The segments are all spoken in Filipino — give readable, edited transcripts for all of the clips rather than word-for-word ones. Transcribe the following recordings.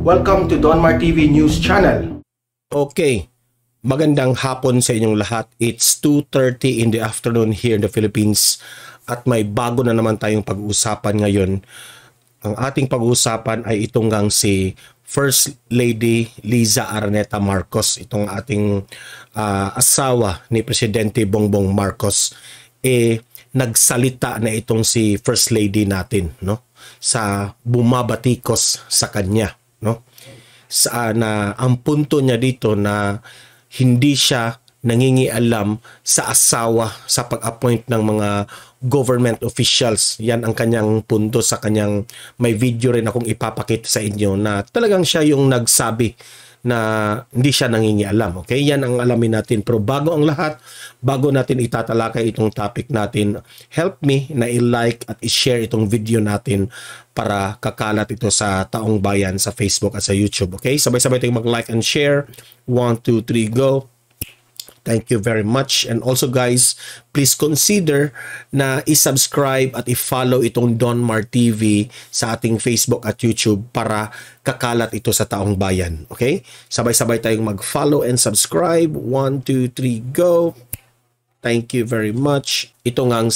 Welcome to Donmar TV News Channel. Okay, magandang hapon sa inyong lahat. It's 2:30 in the afternoon here in the Philippines at may bago na naman tayong pag-uusapan ngayon. Ang ating pag-uusapan ay itong si First Lady Liza Araneta Marcos, itong ating asawa ni Presidente Bongbong Marcos. Nagsalita na itong si First Lady natin, no, sa bumabatikos sa kanya, no, na ang punto niya dito na hindi siya nangingialam sa asawa sa pag-appoint ng mga government officials. Yan ang kanyang punto sa kanyang, may video rin akong ipapakita sa inyo na talagang siya yung nagsabi na hindi siya nangingialam. Okay, yan ang alamin natin. Pero bago ang lahat, bago natin itatalakay itong topic natin, help me na i-like at i-share itong video natin para kakalat ito sa taong bayan sa Facebook at sa YouTube. Okay, sabay-sabay tayong mag-like and share. 1, 2, 3, go. Thank you very much. And also guys, please consider na i-subscribe at i-follow itong Donmar TV sa ating Facebook at YouTube para kakalat ito sa taong bayan. Okay? Sabay-sabay tayong mag-follow and subscribe. 1, 2, 3, go. Thank you very much. Ito nga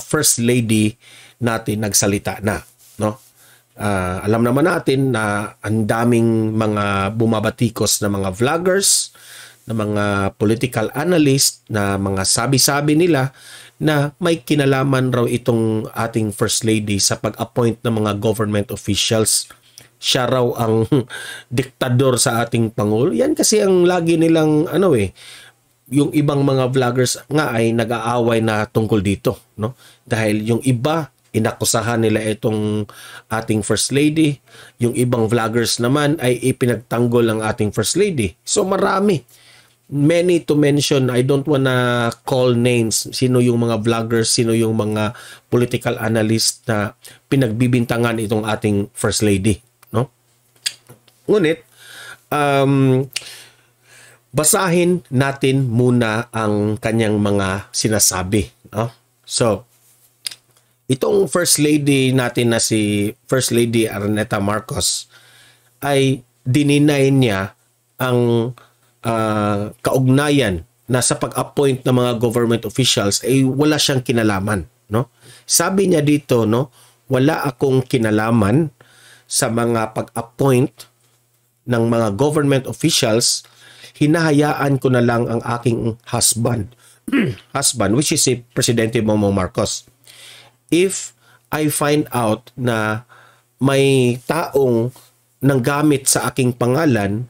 First Lady natin nagsalita na, no? Alam naman natin na ang daming mga bumabatikos na mga vloggers, na mga political analyst, na mga sabi-sabi nila na may kinalaman raw itong ating First Lady sa pag-appoint ng mga government officials. Siya raw ang diktador sa ating Pangulo. Yan kasi ang lagi nilang yung ibang mga vloggers nga ay nag-aaway na tungkol dito, no? Dahil yung iba inakusahan nila itong ating First Lady, yung ibang vloggers naman ay ipinagtanggol ang ating First Lady. So marami. Many to mention. I don't wanna call names. Sino yung mga vloggers, sino yung mga political analyst na pinagbibintangan itong ating First Lady, no? Ngunit basahin natin muna ang kanyang mga sinasabi, no? So, itong First Lady natin na si First Lady Araneta Marcos ay dininay niya ang kaugnayan na sa pag-appoint ng mga government officials ay wala siyang kinalaman, no? Sabi niya dito, no, wala akong kinalaman sa mga pag-appoint ng mga government officials, hinahayaan ko na lang ang aking husband, which is si Presidente Bongbong Marcos. If I find out na may taong nanggamit sa aking pangalan,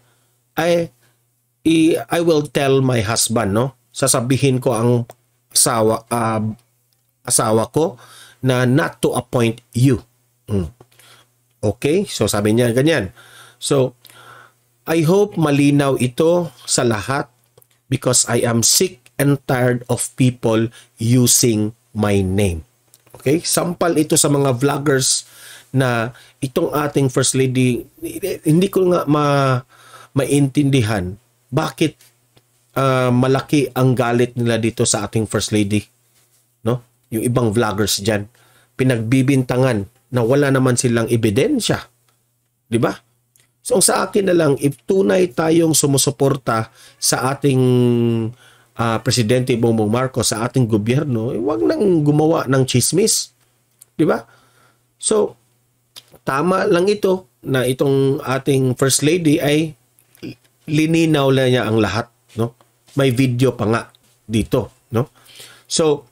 I will tell my husband, no? Sasabihin ko ang asawa ko na not to appoint you. Okay? So sabi niya ganyan. So I hope malinaw ito sa lahat because I am sick and tired of people using my name. Okay? Sampal ito sa mga vloggers na itong ating First Lady, hindi ko nga maintindihan bakit malaki ang galit nila dito sa ating First Lady, no? Yung ibang vloggers diyan pinagbibintangan na wala naman silang ebidensya, di ba? So sa akin na lang, if tunay tayong sumusuporta sa ating Presidente Bongbong Marcos, sa ating gobyerno, wag nang gumawa ng chismis, di ba? So tama lang ito na itong ating First Lady ay lininaw na niya ang lahat, no? May video pa nga dito, no? So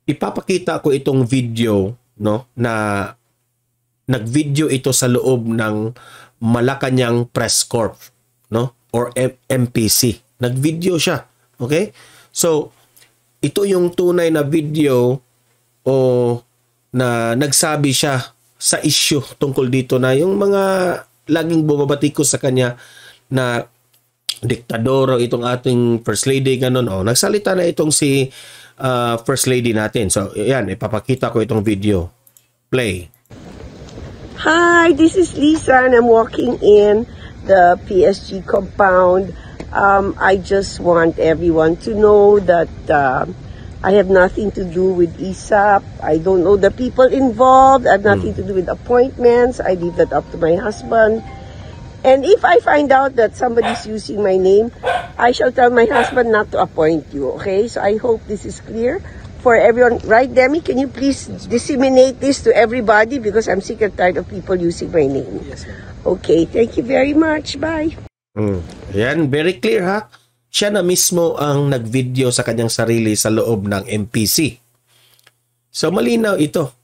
ipapakita ko itong video, no, na nag-video ito sa loob ng Malacanang Press Corp, no, or MPC. Nag-video siya, okay? So ito yung tunay na video na nagsabi siya sa issue tungkol dito na yung mga laging bumabatikos sa kanya na diktador itong ating First Lady, ganun. Nagsalita na itong si First Lady natin. So, yan, ipapakita ko itong video. Play. Hi, this is Lisa and I'm walking in the PSG compound. I just want everyone to know that I have nothing to do with ESAP. I don't know the people involved. I have nothing to do with appointments. I leave that up to my husband. And if I find out that somebody's using my name, I shall tell my husband not to appoint you, okay? So I hope this is clear for everyone. Right, Demi? Can you please disseminate this to everybody because I'm sick and tired of people using my name. Yes, ma'am. Okay, thank you very much. Bye. Yan, very clear ha. Siya na mismo ang nag-video sa kanyang sarili sa loob ng MPC. So malinaw ito.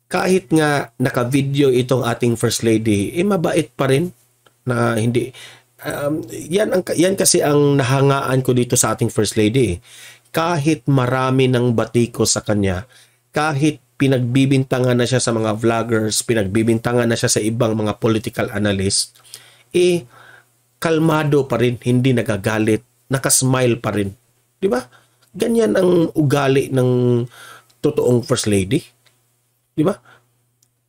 Kahit nga naka-video itong ating First Lady, mabait pa rin na hindi. Yan kasi ang nahangaan ko dito sa ating First Lady. Kahit marami ng batiko sa kanya, kahit pinagbibintangan na siya sa mga vloggers, pinagbibintangan na siya sa ibang mga political analyst, kalmado pa rin, hindi nagagalit, nakasmile pa rin. Di ba? Ganyan ang ugali ng totoong First Lady. Di ba?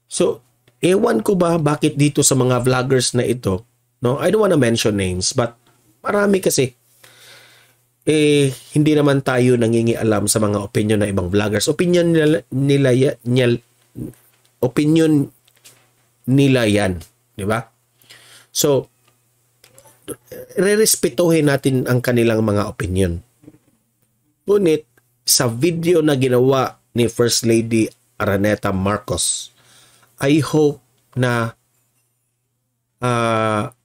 So, ewan ko ba bakit dito sa mga vloggers na ito, no? I don't wanna mention names, but marami kasi hindi naman tayo nangingialam sa mga opinion ng ibang vloggers. Opinion nila yan, di ba? So, rerespetuhin natin ang kanilang mga opinion. Ngunit sa video na ginawa ni First Lady Araneta Marcos, I hope na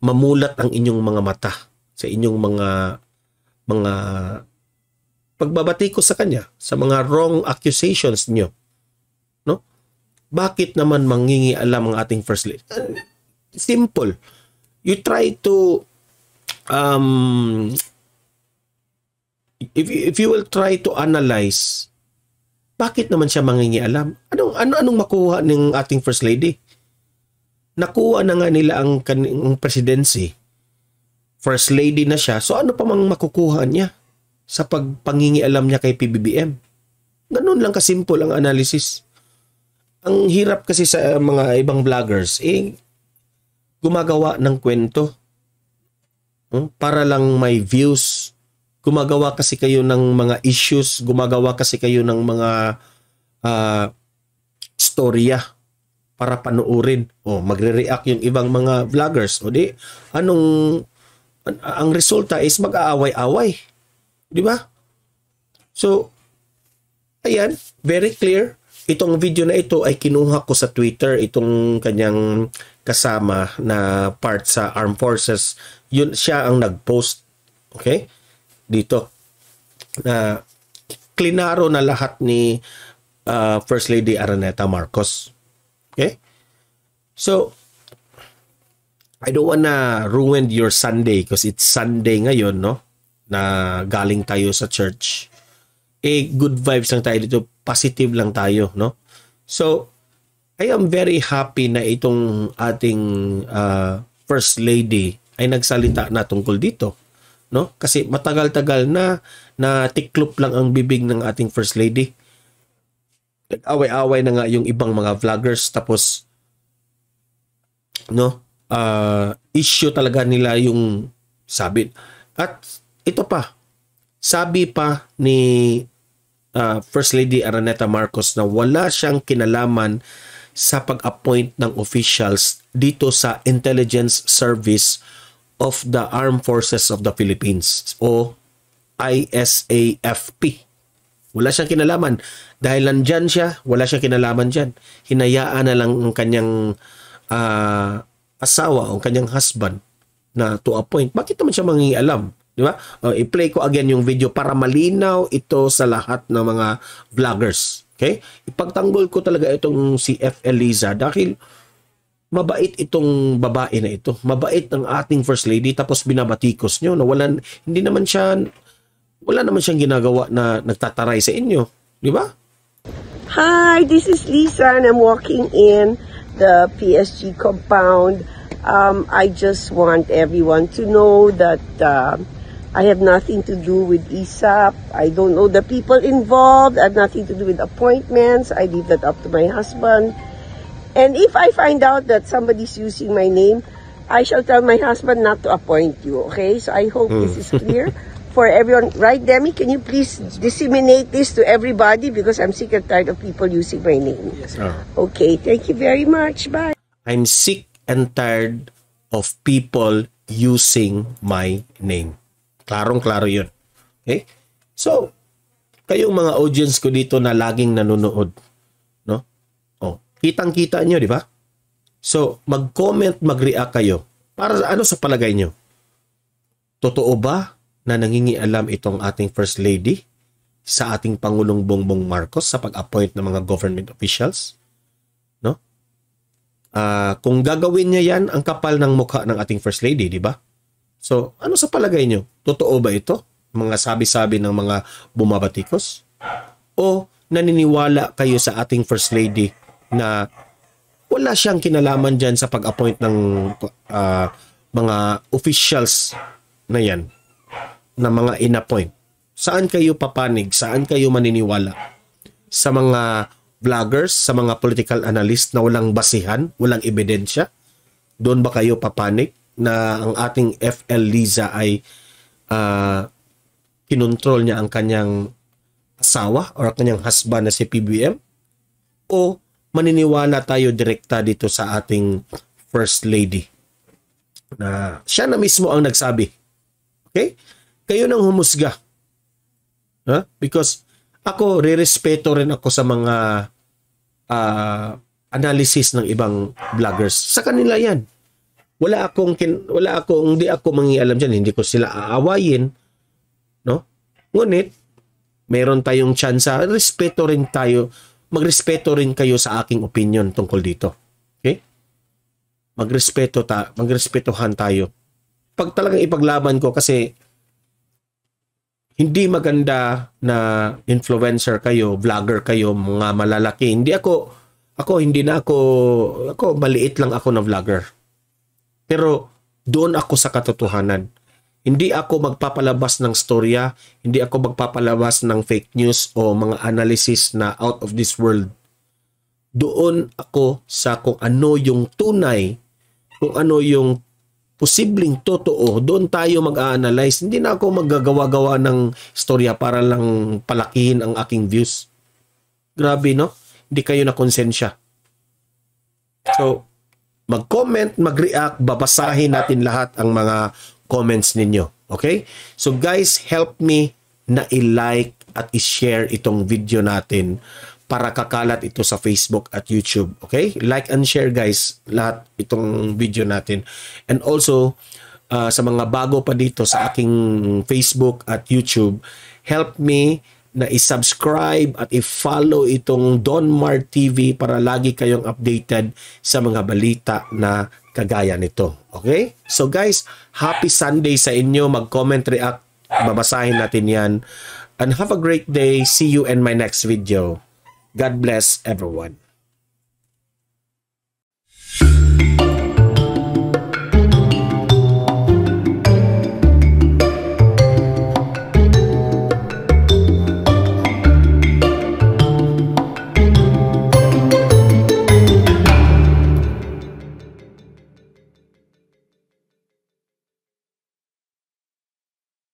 mamulat ang inyong mga mata sa inyong mga pagbabati ko sa kanya, sa mga wrong accusations niyo. No? Bakit naman mangingialam ang ating First Lady? Simple. You try to if you will try to analyze, bakit naman siya mangingialam? Anong makuha ng ating First Lady? Nakuha na nga nila ang presidency. First Lady na siya, so ano pa mang makukuha niya sa pagpangingialam niya kay PBBM? Ganun lang kasimple ang analysis. Ang hirap kasi sa mga ibang vloggers, gumagawa ng kwento para lang may views. Gumagawa kasi kayo ng mga issues, gumagawa kasi kayo ng mga storya para panuurin. Magre-react yung ibang mga vloggers. Ang resulta is mag-aaway-away. Di ba? So, ayan, very clear. Itong video na ito ay kinuha ko sa Twitter, itong kanyang kasama na part sa Armed Forces. Yun, siya ang nag-post. Okay? Dito. Klinaro na lahat ni First Lady Araneta Marcos. Okay? So, I don't wanna ruin your Sunday because it's Sunday ngayon, no? Na galing tayo sa church. Good vibes lang tayo dito. Positive lang tayo, no? So, I am very happy na itong ating First Lady ay nagsalita na tungkol dito, no? Kasi matagal-tagal na tiklop lang ang bibig ng ating First Lady. Away-away na nga yung ibang mga vloggers tapos, no? Issue talaga nila yung sabi. At ito pa, sabi pa ni First Lady Araneta Marcos na wala siyang kinalaman sa pag-appoint ng officials dito sa Intelligence Service of the Armed Forces of the Philippines o ISAFP. Wala siyang kinalaman. Dahil nandyan siya, wala siyang kinalaman dyan. Hinayaan na lang ang kanyang asawa o kanyang husband na to appoint. Bakit naman siya mangingialam? Di ba? I-play ko again yung video para malinaw ito sa lahat ng mga vloggers. Okay? Ipagtanggol ko talaga itong si F. Eliza dahil mabait itong babae na ito. Mabait ang ating First Lady tapos binabatikos nyo na wala naman siyang ginagawa na nagtataray sa inyo. Di ba? Hi, this is Lisa and I'm walking in the PSG compound. I just want everyone to know that I have nothing to do with ESAP. I don't know the people involved. I have nothing to do with appointments. I leave that up to my husband. And if I find out that somebody's using my name, I shall tell my husband not to appoint you. Okay? So I hope this is clear for everyone. Right, Demi? Can you please disseminate this to everybody because I'm sick and tired of people using my name. Yes, Okay, thank you very much. Bye. I'm sick and tired of people using my name. Klarong-klaro yun. Okay? So, kayong mga audience ko dito na laging nanonood, no? Oh, kitang-kita nyo, di ba? So, mag-comment, mag-react kayo. Para ano sa palagay nyo? Totoo ba na nangingialam itong ating First Lady sa ating Pangulong Bongbong Marcos sa pag-appoint ng mga government officials? No? Kung gagawin niya yan, ang kapal ng mukha ng ating First Lady, di ba? So, ano sa palagay nyo? Totoo ba ito? Mga sabi-sabi ng mga bumabatikos? O naniniwala kayo sa ating First Lady na wala siyang kinalaman dyan sa pag-appoint ng mga officials na yan, na mga in-appoint? Saan kayo papanig? Saan kayo maniniwala? Sa mga vloggers, sa mga political analyst na walang basihan, walang ebidensya? Doon ba kayo papanig na ang ating FL Liza ay kinontrol niya ang kanyang asawa or kanyang husband na si PBM? O maniniwala tayo direkta dito sa ating First Lady na siya na mismo ang nagsabi? Okay? Kayo nang humusga. Because ako, re-respeto rin ako sa mga analysis ng ibang vloggers. Sa kanila yan. Hindi ako mangialam dyan. Hindi ko sila aawayin. No? Ngunit, meron tayong tsansa. Respeto rin tayo. Magrespeto rin kayo sa aking opinion tungkol dito. Okay? Magrespetohan tayo. Pag talagang ipaglaban ko kasi hindi maganda na influencer kayo, vlogger kayo, mga malalaki. Ako maliit lang ako na vlogger. Pero doon ako sa katotohanan. Hindi ako magpapalabas ng storya, hindi ako magpapalabas ng fake news o mga analysis na out of this world. Doon ako sa kung ano yung tunay, kung ano yung posibleng totoo, doon tayo mag-a-analyze. Hindi na ako maggagawa-gawa ng storya para lang palakihin ang aking views. Grabe, no? Hindi kayo na konsensya. So, mag-comment, mag-react, babasahin natin lahat ang mga comments ninyo. Okay? So guys, help me na i-like at i-share itong video natin para kakalat ito sa Facebook at YouTube. Okay? Like and share guys, lahat itong video natin. And also, sa mga bago pa dito sa aking Facebook at YouTube, help me na i-subscribe at i-follow itong Donmar TV para lagi kayong updated sa mga balita na kagaya nito. Okay? So guys, happy Sunday sa inyo. Mag-comment, react, babasahin natin yan. And have a great day. See you in my next video. God bless everyone.